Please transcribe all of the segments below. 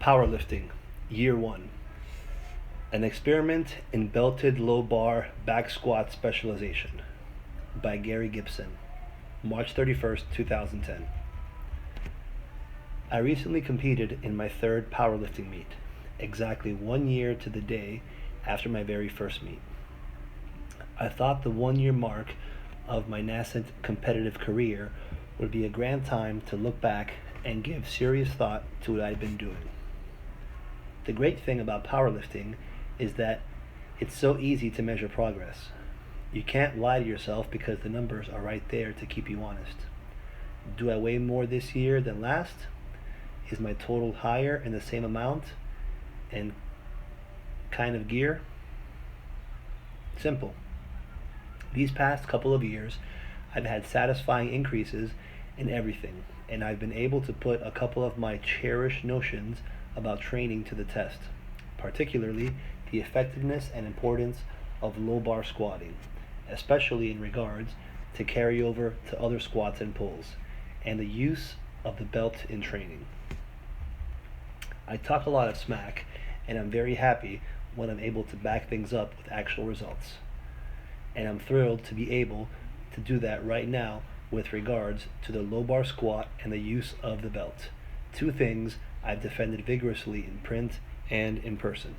Powerlifting, Year 1. An Experiment in Belted Low Bar Back Squat Specialization by Gary Gibson, March 31st, 2010. I recently competed in my third powerlifting meet, exactly 1 year to the day after my very first meet. I thought the 1 year mark of my nascent competitive career would be a grand time to look back and give serious thought to what I'd been doing. The great thing about powerlifting is that it's so easy to measure progress. You can't lie to yourself because the numbers are right there to keep you honest. Do I weigh more this year than last? Is my total higher in the same amount and kind of gear? Simple. These past couple of years, I've had satisfying increases in everything, and I've been able to put a couple of my cherished notions about training to the test, particularly the effectiveness and importance of low bar squatting, especially in regards to carryover to other squats and pulls, and the use of the belt in training. I talk a lot of smack, and I'm very happy when I'm able to back things up with actual results. And I'm thrilled to be able to do that right now with regards to the low bar squat and the use of the belt. Two things I've defended vigorously in print and in person.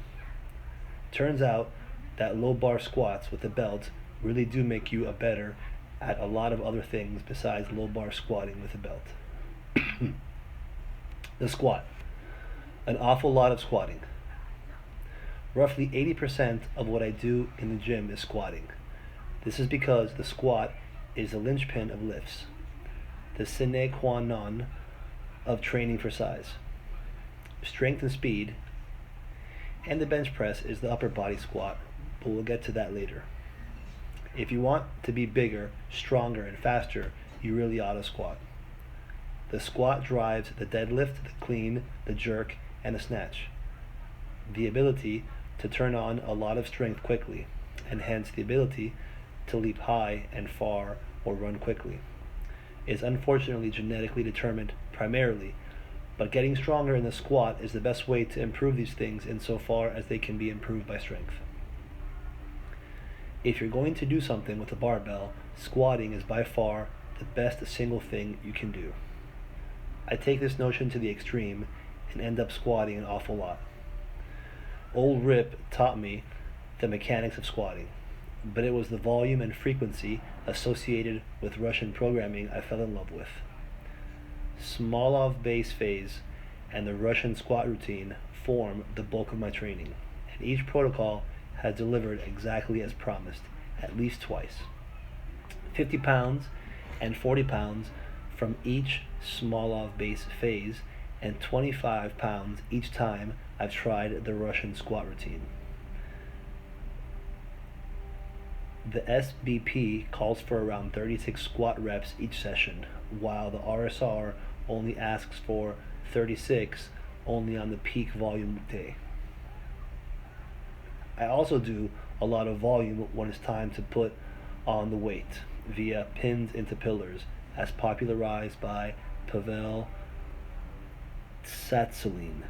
Turns out that low bar squats with the belt really do make you a better at a lot of other things besides low bar squatting with a belt. The squat. An awful lot of squatting. Roughly 80% of what I do in the gym is squatting. This is because the squat is the linchpin of lifts, the sine qua non of training for size. Strength and speed, and the bench press is the upper body squat, but we'll get to that later. If you want to be bigger, stronger, and faster, you really ought to squat. The squat drives the deadlift, the clean, the jerk, and the snatch. The ability to turn on a lot of strength quickly, and hence the ability to leap high and far or run quickly, is unfortunately genetically determined primarily, but getting stronger in the squat is the best way to improve these things insofar as they can be improved by strength. If you're going to do something with a barbell, squatting is by far the best single thing you can do. I take this notion to the extreme and end up squatting an awful lot. Old Rip taught me the mechanics of squatting, but it was the volume and frequency associated with Russian programming I fell in love with. Smolov base phase and the Russian squat routine form the bulk of my training, and each protocol has delivered exactly as promised, at least twice. 50 pounds and 40 pounds from each Smolov base phase, and 25 pounds each time I've tried the Russian squat routine. The SBP calls for around 36 squat reps each session, while the RSR only asks for 36 only on the peak volume day. I also do a lot of volume when it's time to put on the weight via pins into pillars, as popularized by Pavel Tsatsouline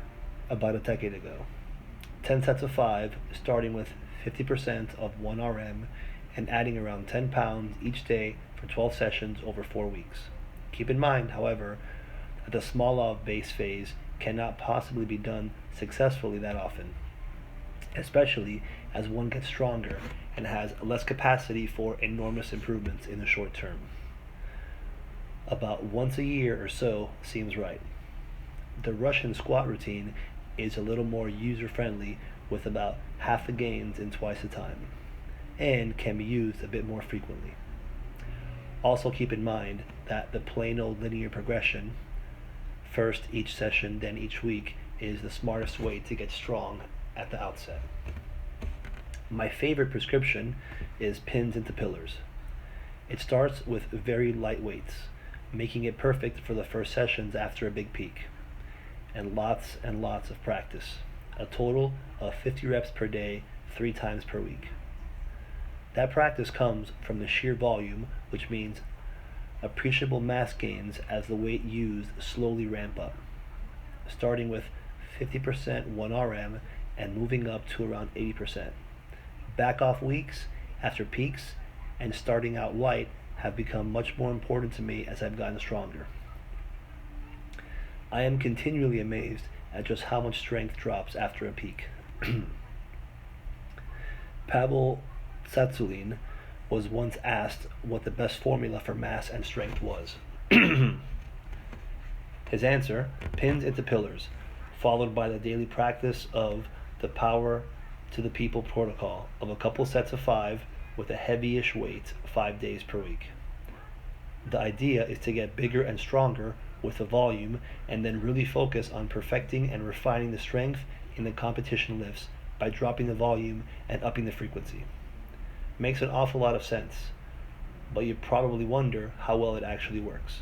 about a decade ago. 10 sets of 5, starting with 50% of 1 RM and adding around 10 pounds each day for 12 sessions over 4 weeks. Keep in mind, however, that the Smolov base phase cannot possibly be done successfully that often, especially as one gets stronger and has less capacity for enormous improvements in the short term. About once a year or so seems right. The Russian squat routine is a little more user-friendly with about half the gains in twice the time, and can be used a bit more frequently. Also keep in mind that the plain old linear progression, first each session then each week, is the smartest way to get strong at the outset. My favorite prescription is pins into pillars. It starts with very light weights, making it perfect for the first sessions after a big peak, and lots of practice, a total of 50 reps per day, 3 times per week. That practice comes from the sheer volume, which means appreciable mass gains as the weight used slowly ramp up, starting with 50% 1RM, and moving up to around 80%. Back off weeks after peaks and starting out light have become much more important to me as I've gotten stronger. I am continually amazed at just how much strength drops after a peak. Pavel Tsatsouline was once asked what the best formula for mass and strength was. His answer: pins into pillars, followed by the daily practice of the power to the people protocol of a couple sets of 5 with a heavyish weight 5 days per week. The idea is to get bigger and stronger with the volume and then really focus on perfecting and refining the strength in the competition lifts by dropping the volume and upping the frequency. Makes an awful lot of sense, but you probably wonder how well it actually works.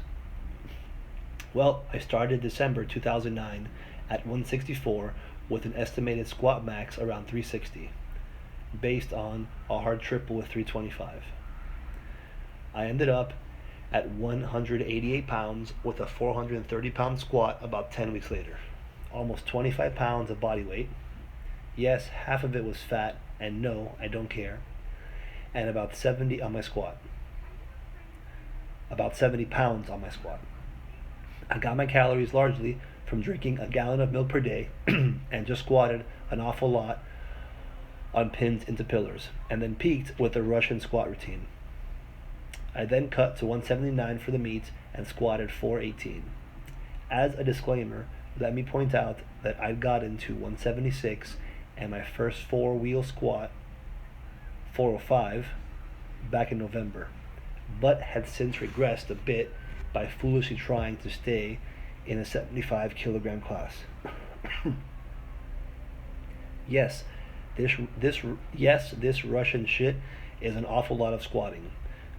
Well, I started December 2009 at 164 with an estimated squat max around 360, based on a hard triple with 325. I ended up at 188 pounds with a 430 pound squat about 10 weeks later. Almost 25 pounds of body weight. Yes, half of it was fat, and no, I don't care. And about 70 on my squat. About 70 pounds on my squat. I got my calories largely from drinking a gallon of milk per day and just squatted an awful lot on pins into pillars, and then peaked with a Russian squat routine. I then cut to 179 for the meet and squatted 418. As a disclaimer, let me point out that I got into 176 and my first 4-wheel squat, 405, back in November, but had since regressed a bit by foolishly trying to stay in a 75 kilogram class. Yes, this Russian shit is an awful lot of squatting,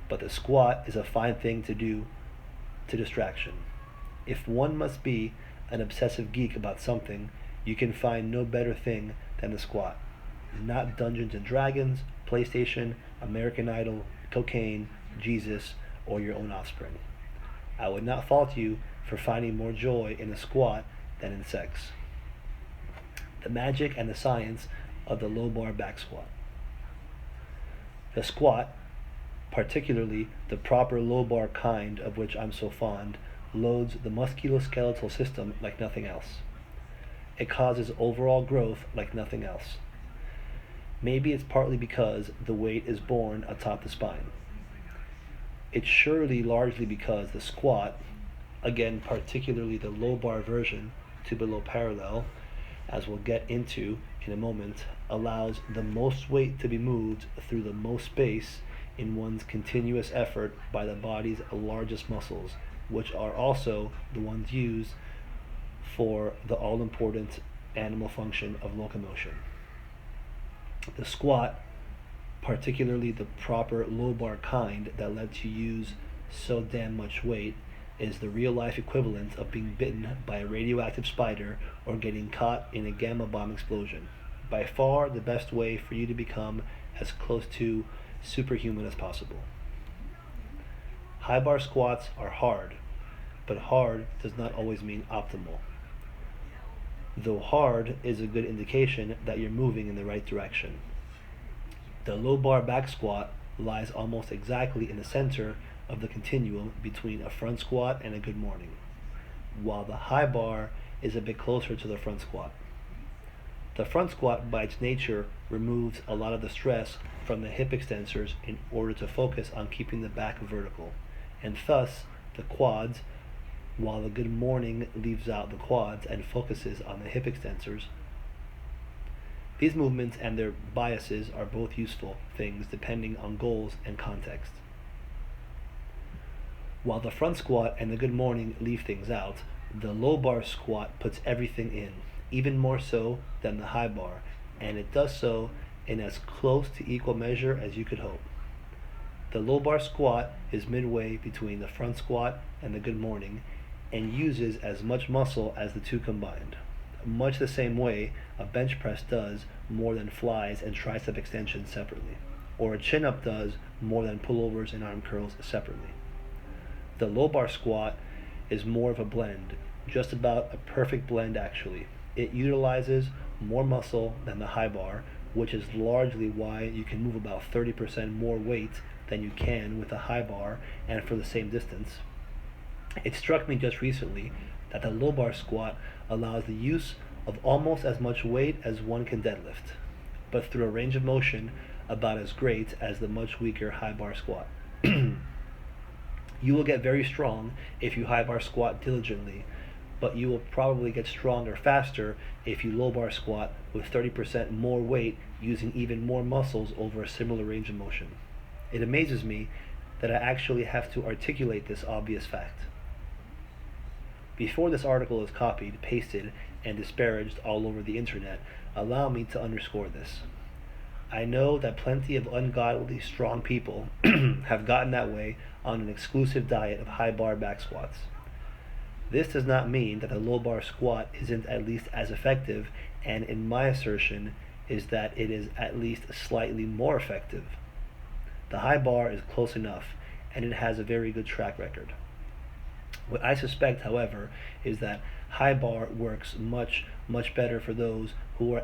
but the squat is a fine thing to do to distraction. If one must be an obsessive geek about something, you can find no better thing than the squat. Not Dungeons and Dragons, PlayStation, American Idol, cocaine, Jesus, or your own offspring. I would not fault you for finding more joy in a squat than in sex. The magic and the science of the low bar back squat. The squat, particularly the proper low bar kind of which I'm so fond, loads the musculoskeletal system like nothing else. It causes overall growth like nothing else. Maybe it's partly because the weight is borne atop the spine. It's surely largely because the squat, again particularly the low bar version to below parallel, as we'll get into in a moment, allows the most weight to be moved through the most space in one's continuous effort by the body's largest muscles, which are also the ones used for the all-important animal function of locomotion. The squat, particularly the proper low bar kind that lets you use so damn much weight, is the real life equivalent of being bitten by a radioactive spider or getting caught in a gamma bomb explosion. By far the best way for you to become as close to superhuman as possible. High bar squats are hard, but hard does not always mean optimal. Though hard is a good indication that you're moving in the right direction. The low bar back squat lies almost exactly in the center of the continuum between a front squat and a good morning, while the high bar is a bit closer to the front squat. The front squat by its nature removes a lot of the stress from the hip extensors in order to focus on keeping the back vertical, and thus the quads, while the good morning leaves out the quads and focuses on the hip extensors. These movements and their biases are both useful things depending on goals and context. While the front squat and the good morning leave things out, the low bar squat puts everything in, even more so than the high bar, and it does so in as close to equal measure as you could hope. The low bar squat is midway between the front squat and the good morning and uses as much muscle as the two combined, much the same way a bench press does more than flies and tricep extensions separately, or a chin-up does more than pullovers and arm curls separately. The low bar squat is more of a blend, just about a perfect blend actually, It utilizes more muscle than the high bar, which is largely why you can move about 30% more weight than you can with a high bar and for the same distance. It struck me just recently that the low bar squat allows the use of almost as much weight as one can deadlift, but through a range of motion about as great as the much weaker high bar squat. You will get very strong if you high bar squat diligently, but you will probably get stronger faster if you low bar squat with 30% more weight using even more muscles over a similar range of motion. It amazes me that I actually have to articulate this obvious fact. Before this article is copied, pasted, and disparaged all over the internet, allow me to underscore this. I know that plenty of ungodly strong people have gotten that way on an exclusive diet of high bar back squats. This does not mean that the low bar squat isn't at least as effective, and in my assertion is that it is at least slightly more effective. The high bar is close enough, and it has a very good track record. What I suspect, however, is that high bar works much better for those whose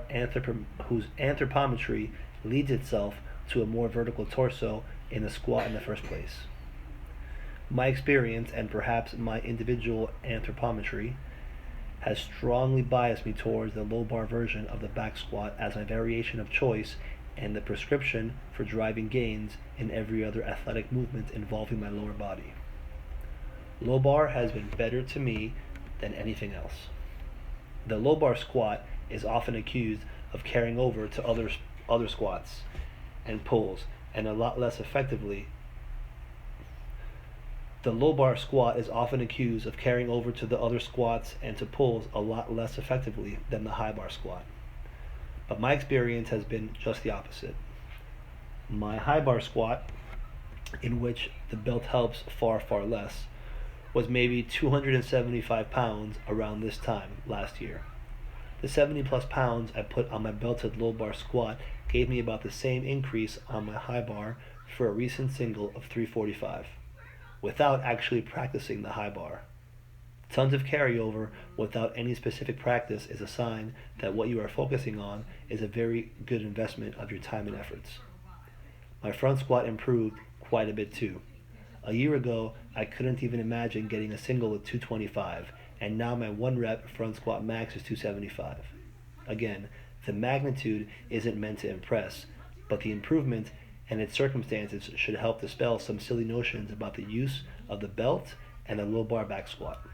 anthropometry leads itself to a more vertical torso in the squat in the first place. My experience, and perhaps my individual anthropometry, has strongly biased me towards the low bar version of the back squat as my variation of choice and the prescription for driving gains in every other athletic movement involving my lower body. Low bar has been better to me than anything else. The low bar squat is often accused of carrying over to other squats and pulls, and a lot less effectively. The low bar squat is often accused of carrying over to the other squats and to pulls a lot less effectively than the high bar squat. But my experience has been just the opposite. My high bar squat, in which the belt helps far less, was maybe 275 pounds around this time last year. The 70 plus pounds I put on my belted low bar squat gave me about the same increase on my high bar for a recent single of 345, without actually practicing the high bar. Tons of carryover without any specific practice is a sign that what you are focusing on is a very good investment of your time and efforts. My front squat improved quite a bit too. A year ago, I couldn't even imagine getting a single with 225, and now my 1 rep front squat max is 275. Again, the magnitude isn't meant to impress, but the improvement and its circumstances should help dispel some silly notions about the use of the belt and the low bar back squat.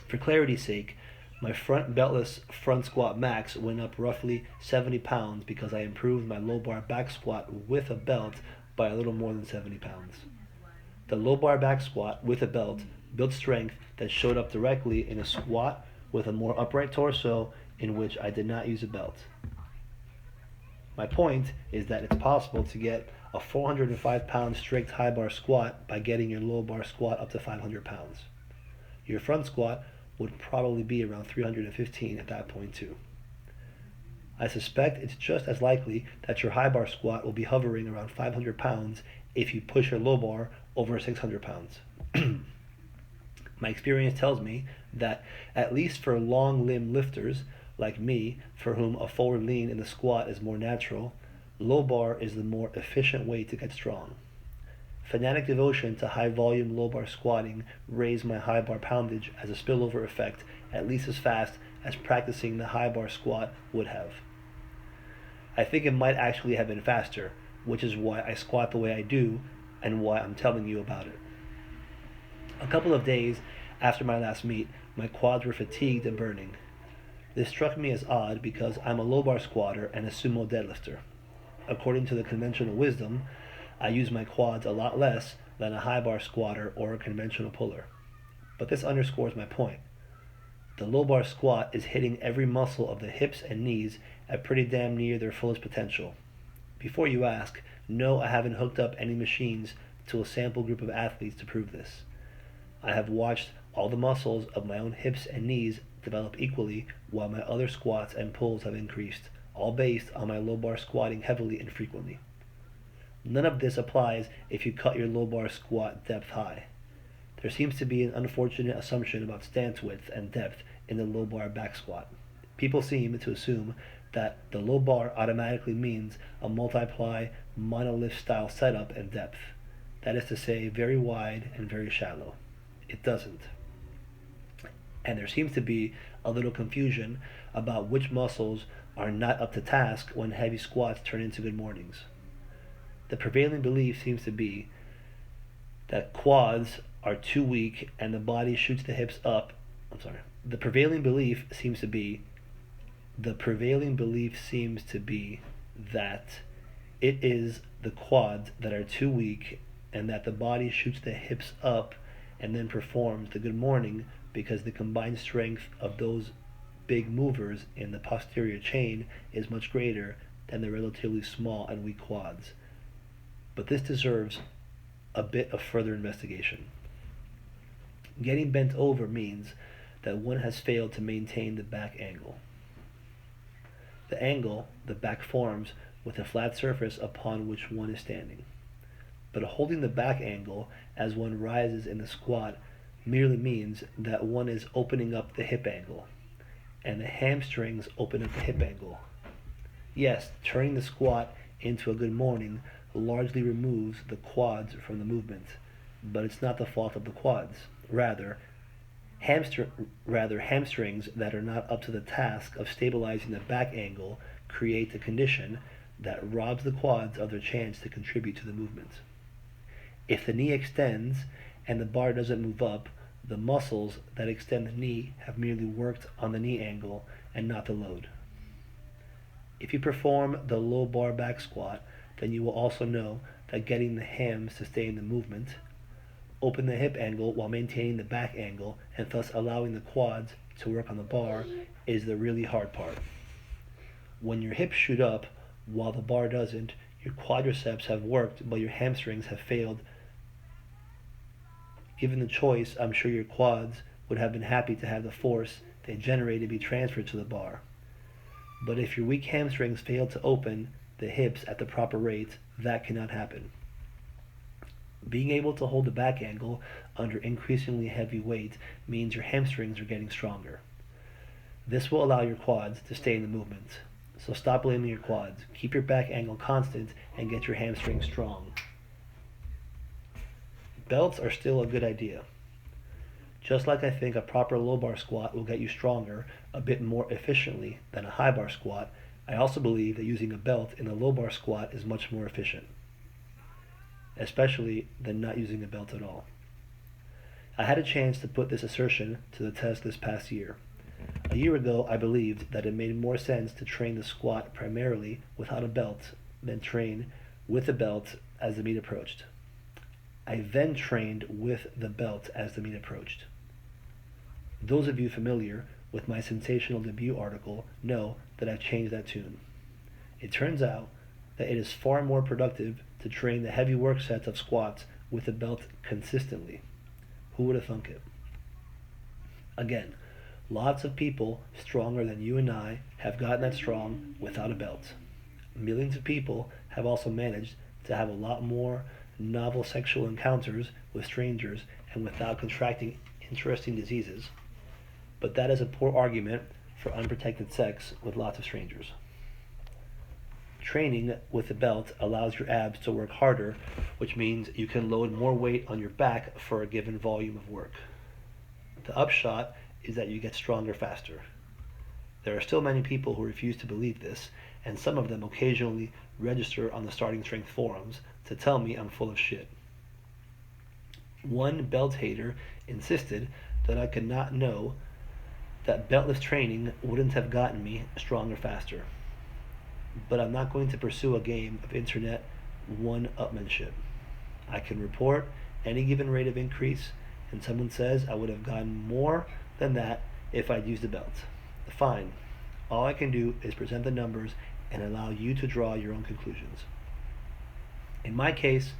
For clarity's sake, my front beltless front squat max went up roughly 70 pounds because I improved my low bar back squat with a belt by a little more than 70 pounds. The low bar back squat with a belt built strength that showed up directly in a squat with a more upright torso in which I did not use a belt. My point is that it's possible to get a 405 pound strict high bar squat by getting your low bar squat up to 500 pounds. Your front squat would probably be around 315 at that point too. I suspect it's just as likely that your high bar squat will be hovering around 500 pounds if you push your low bar over 600 pounds. My experience tells me that, at least for long limb lifters like me, for whom a forward lean in the squat is more natural, low bar is the more efficient way to get strong. Fanatic devotion to high volume low bar squatting raised my high bar poundage as a spillover effect at least as fast as practicing the high bar squat would have. I think it might actually have been faster, which is why I squat the way I do and why I'm telling you about it. A couple of days after my last meet, my quads were fatigued and burning. This struck me as odd because I'm a low bar squatter and a sumo deadlifter. According to the conventional wisdom, I use my quads a lot less than a high bar squatter or a conventional puller. But this underscores my point. The low bar squat is hitting every muscle of the hips and knees at pretty damn near their fullest potential. Before you ask, no, I haven't hooked up any machines to a sample group of athletes to prove this. I have watched all the muscles of my own hips and knees develop equally while my other squats and pulls have increased, all based on my low bar squatting heavily and frequently. None of this applies if you cut your low bar squat depth high. There seems to be an unfortunate assumption about stance width and depth in the low bar back squat. People seem to assume that the low bar automatically means a multiply monolift style setup and depth. That is to say, very wide and very shallow. It doesn't. And there seems to be a little confusion about which muscles are not up to task when heavy squats turn into good mornings. The prevailing belief seems to be that quads are too weak and the body shoots the hips up. The prevailing belief seems to be that it is the quads that are too weak and that the body shoots the hips up and then performs the good morning because the combined strength of those big movers in the posterior chain is much greater than the relatively small and weak quads. But this deserves a bit of further investigation. Getting bent over means that one has failed to maintain the back angle. The angle the back forms with a flat surface upon which one is standing. But holding the back angle as one rises in the squat merely means that one is opening up the hip angle, and the hamstrings open up the hip angle. Yes, turning the squat into a good morning largely removes the quads from the movement, but it's not the fault of the quads. Rather, hamstrings that are not up to the task of stabilizing the back angle create a condition that robs the quads of their chance to contribute to the movement. If the knee extends and the bar doesn't move up, the muscles that extend the knee have merely worked on the knee angle and not the load. If you perform the low bar back squat, then you will also know that getting the hams to stay in the movement, open the hip angle while maintaining the back angle, and thus allowing the quads to work on the bar is the really hard part. When your hips shoot up while the bar doesn't, your quadriceps have worked but your hamstrings have failed. Given the choice, I'm sure your quads would have been happy to have the force they generated be transferred to the bar. But if your weak hamstrings fail to open the hips at the proper rate, that cannot happen. Being able to hold the back angle under increasingly heavy weight means your hamstrings are getting stronger. This will allow your quads to stay in the movement. So stop blaming your quads. Keep your back angle constant and get your hamstrings strong. Belts are still a good idea. Just like I think a proper low bar squat will get you stronger a bit more efficiently than a high bar squat, I also believe that using a belt in a low bar squat is much more efficient, especially than not using a belt at all. I had a chance to put this assertion to the test this past year. A year ago, I believed that it made more sense to train the squat primarily without a belt than train with a belt as the meet approached. I then trained with the belt as the meet approached. Those of you familiar with my sensational debut article know that I've changed that tune. It turns out that it is far more productive to train the heavy work sets of squats with a belt consistently. Who would have thunk it? Again, lots of people stronger than you and I have gotten that strong without a belt. Millions of people have also managed to have a lot more novel sexual encounters with strangers and without contracting interesting diseases. But that is a poor argument for unprotected sex with lots of strangers. Training with a belt allows your abs to work harder, which means you can load more weight on your back for a given volume of work. The upshot is that you get stronger faster. There are still many people who refuse to believe this, and some of them occasionally register on the Starting Strength forums to tell me I'm full of shit. One belt hater insisted that I could not know that beltless training wouldn't have gotten me stronger faster. But I'm not going to pursue a game of internet one-upmanship. I can report any given rate of increase, and someone says I would have gotten more than that if I'd used a belt. Fine. All I can do is present the numbers and allow you to draw your own conclusions. In my case,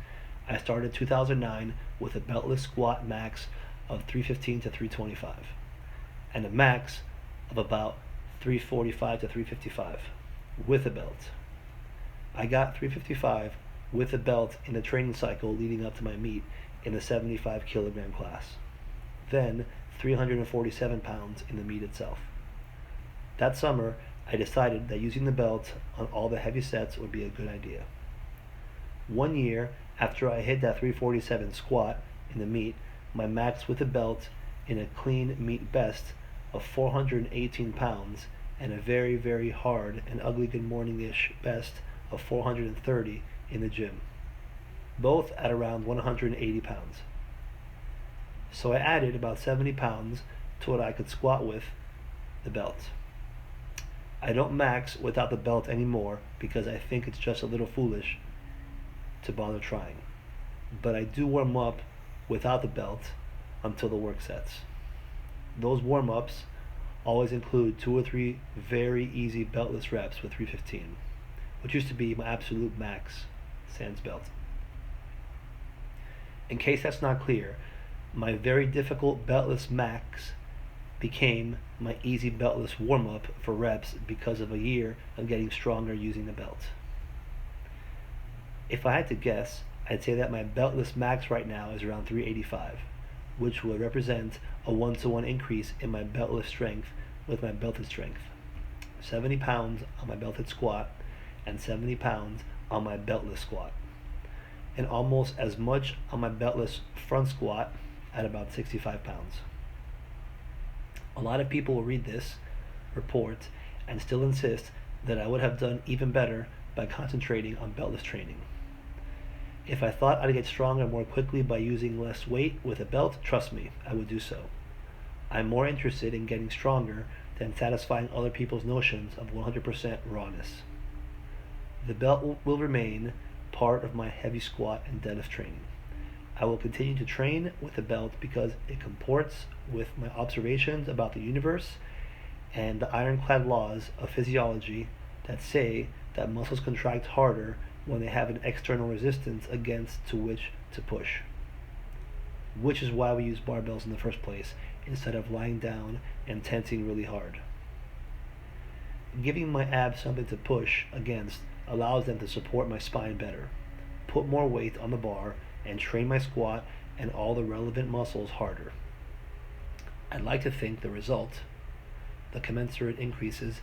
I started 2009 with a beltless squat max of 315 to 325 and a max of about 345 to 355 with a belt. I got 355 with a belt in the training cycle leading up to my meet in the 75 kilogram class, then 347 pounds in the meet itself. That summer, I decided that using the belt on all the heavy sets would be a good idea. One year after I hit that 347 squat in the meet, my max with the belt in a clean meet best of 418 pounds and a very, very hard and ugly good morning-ish best of 430 in the gym, both at around 180 pounds. So I added about 70 pounds to what I could squat with the belt. I don't max without the belt anymore because I think it's just a little foolish to bother trying. But I do warm up without the belt until the work sets. Those warm-ups always include 2 or 3 very easy beltless reps with 315, which used to be my absolute max sans belt. In case that's not clear, my very difficult beltless max became my easy beltless warm-up for reps because of a year of getting stronger using the belt. If I had to guess, I'd say that my beltless max right now is around 385, which would represent a 1-to-1 increase in my beltless strength with my belted strength. 70 pounds on my belted squat and 70 pounds on my beltless squat, and almost as much on my beltless front squat at about 65 pounds. A lot of people will read this report and still insist that I would have done even better by concentrating on beltless training. If I thought I'd get stronger more quickly by using less weight with a belt, trust me, I would do so. I'm more interested in getting stronger than satisfying other people's notions of 100% rawness. The belt will remain part of my heavy squat and deadlift training. I will continue to train with the belt because it comports with my observations about the universe and the ironclad laws of physiology that say that muscles contract harder when they have an external resistance against to which to push. Which is why we use barbells in the first place, instead of lying down and tensing really hard. Giving my abs something to push against allows them to support my spine better, put more weight on the bar, and train my squat and all the relevant muscles harder. I'd like to think the result, the commensurate increases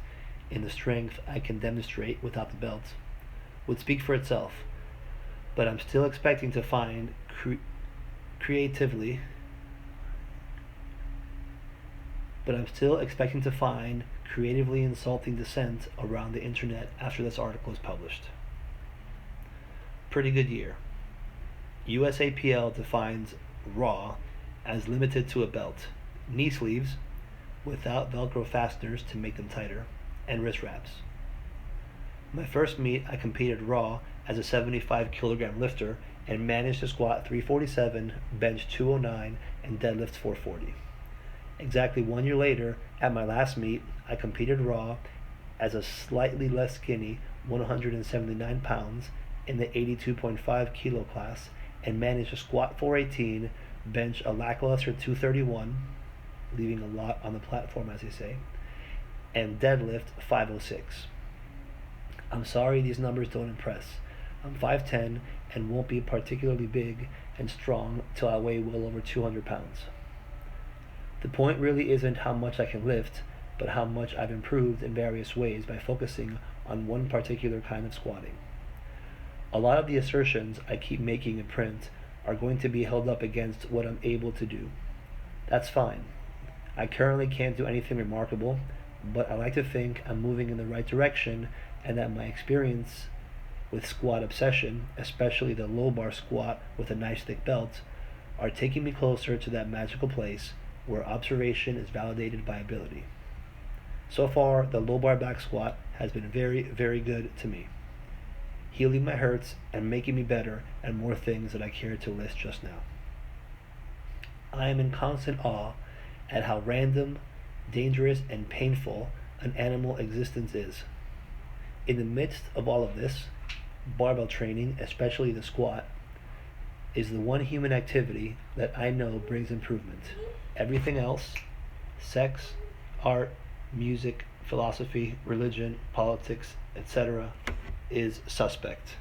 in the strength I can demonstrate without the belt, would speak for itself, but I'm still expecting to find creatively insulting dissent around the internet after this article is published. Pretty good year. USAPL defines raw as limited to a belt, knee sleeves without Velcro fasteners to make them tighter, and wrist wraps. My first meet, I competed raw as a 75 kilogram lifter and managed to squat 347, bench 209, and deadlift 440. Exactly 1 year later, at my last meet, I competed raw as a slightly less skinny 179 pounds in the 82.5 kilo class and managed to squat 418, bench a lackluster 231, leaving a lot on the platform as they say, and deadlift 506. I'm sorry these numbers don't impress. I'm 5'10" and won't be particularly big and strong till I weigh well over 200 pounds. The point really isn't how much I can lift, but how much I've improved in various ways by focusing on one particular kind of squatting. A lot of the assertions I keep making in print are going to be held up against what I'm able to do. That's fine. I currently can't do anything remarkable, but I like to think I'm moving in the right direction and that my experience with squat obsession, especially the low bar squat with a nice thick belt, are taking me closer to that magical place where observation is validated by ability. So far, the low bar back squat has been very, very good to me, healing my hurts and making me better at more things that I care to list just now. I am in constant awe at how random, dangerous, and painful an animal existence is. In the midst of all of this, barbell training, especially the squat, is the one human activity that I know brings improvement. Everything else, sex, art, music, philosophy, religion, politics, etc., is suspect.